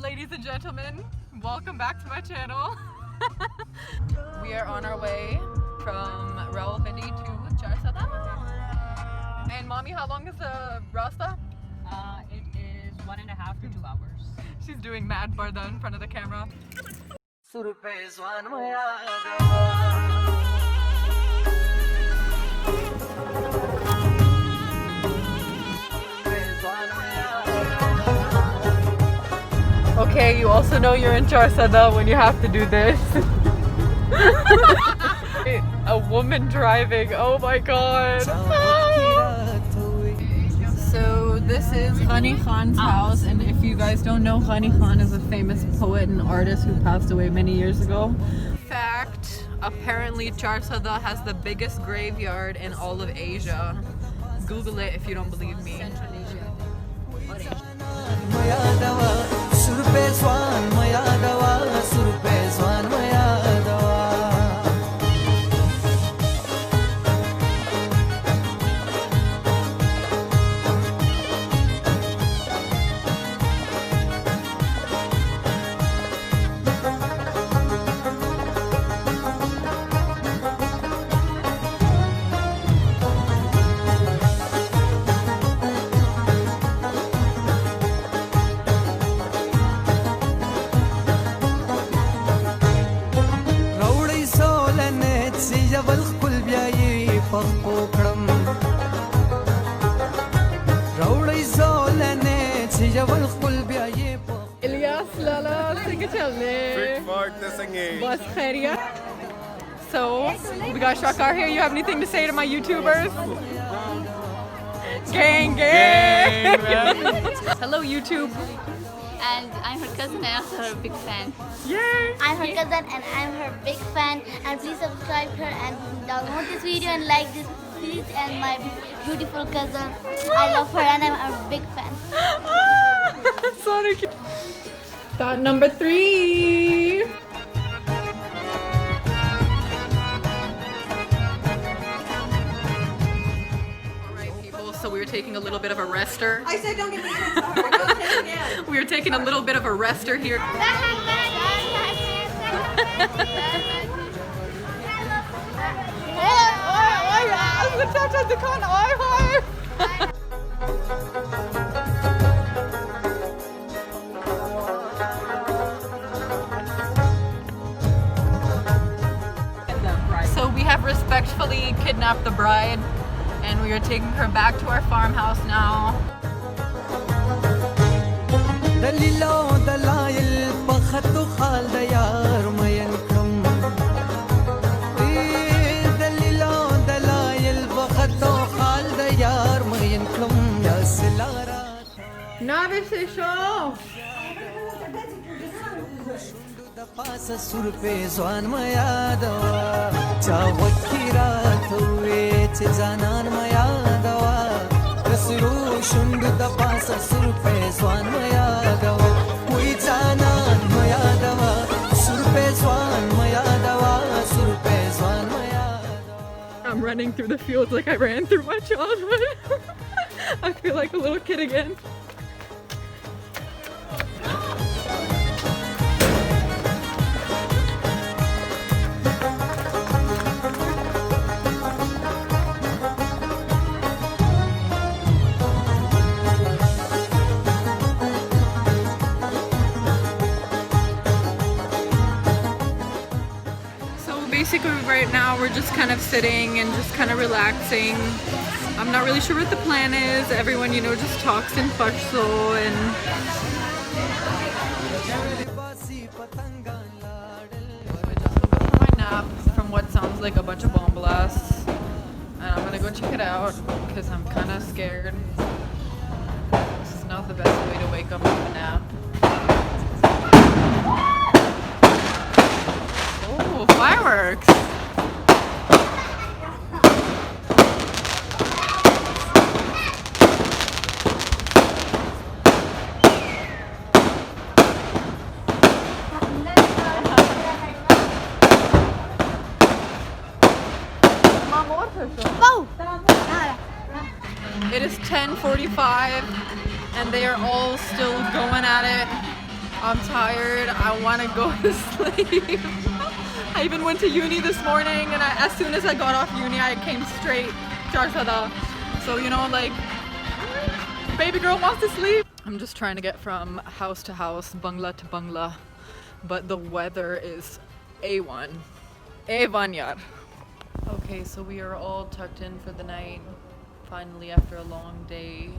ladies and gentlemen, welcome back to my channel. We are on our way from Rawalpindi to Charsadda. And mommy, how long is the Rasta? It is 1.5 to 2 hours. She's doing mad parda in front of the camera. Okay, you also know you're in Charsadda when you have to do this. A woman driving, oh my god. So this is Asad Khan's house, and if you guys don't know, Asad Khan is a famous poet and artist who passed away many years ago. Fact, apparently Charsadda has the biggest graveyard in all of Asia. Google it if you don't believe me. Central Asia. Or Asia. So, we got Shakar here. You have anything to say to my YouTubers? Gang, gang! Hello, YouTube. And I'm her cousin and also her big fan. Yay! I'm her cousin and I'm her big fan, and please subscribe to her and download this video and like this please. And my beautiful cousin, I love her and I'm a big fan. Sorry. Thought number 3. So we were taking a little bit of a rester. I said don't get me started. We were taking a little bit of a rester here. So we have respectfully kidnapped the bride, and we are taking her back to our farmhouse now. I'm running through the fields like I ran through my childhood. I feel like a little kid again. Basically right now we're just kind of sitting and just kind of relaxing. I'm not really sure what the plan is. Everyone, you know, just talks in Pashto and my nap from what sounds like a bunch of bomb blasts. And I'm gonna go check it out because I'm kind of scared. This is not the best way to wake up from a nap. Oh, fireworks! It is 10:45 and they are all still going at it. I'm tired. I want to go to sleep. I even went to uni this morning, and as soon as I got off uni, I came straight Charsadda. So you know, like, baby girl wants to sleep. I'm just trying to get from house to house, bungalow to bungalow, but the weather is A1. A1 yaar. Okay, so we are all tucked in for the night, finally after a long day.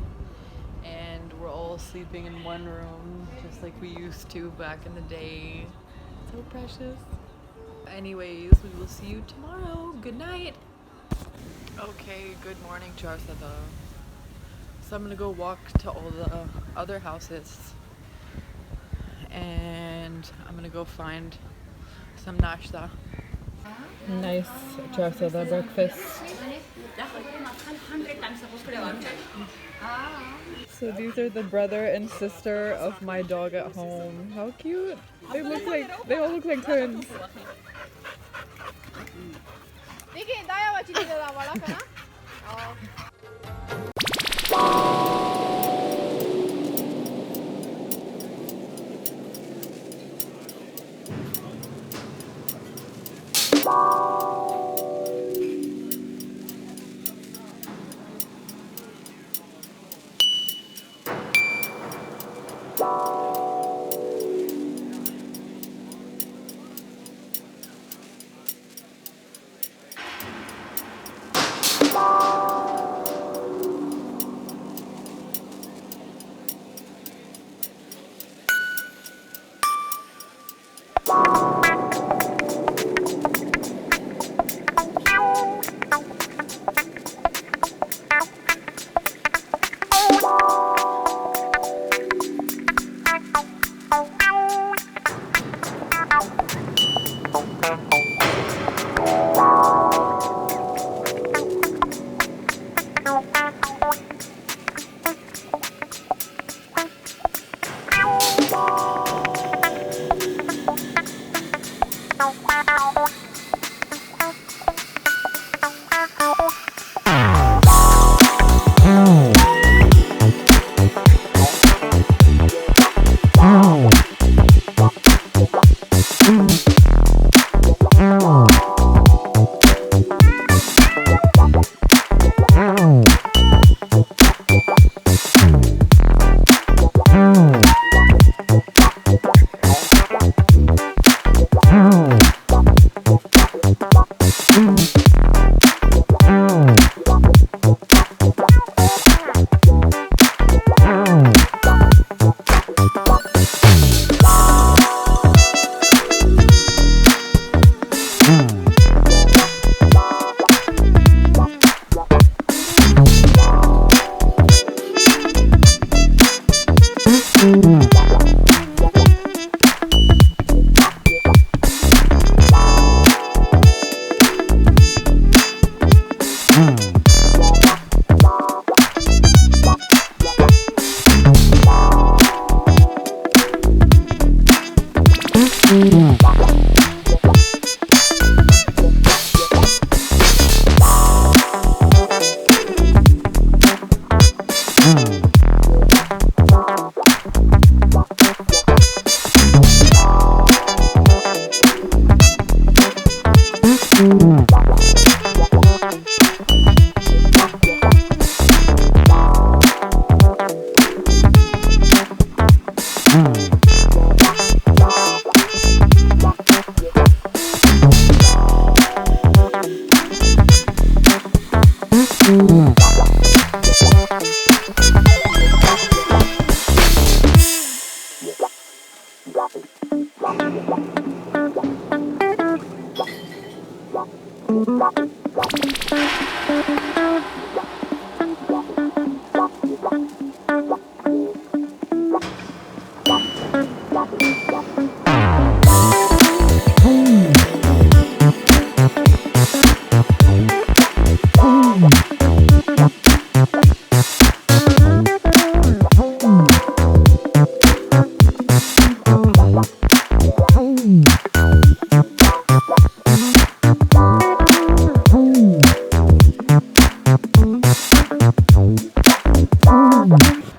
And we're all sleeping in one room, just like we used to back in the day. So precious. Anyways, we will see you tomorrow. Good night. Okay, good morning, Charsadda. So I'm gonna go walk to all the other houses, and I'm gonna go find some nashta. Nice Charsadda breakfast. So these are the brother and sister of my dog at home. How cute! They all look like twins.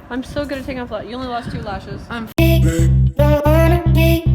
I'm so good at taking off lashes. You only lost 2 lashes. I'm big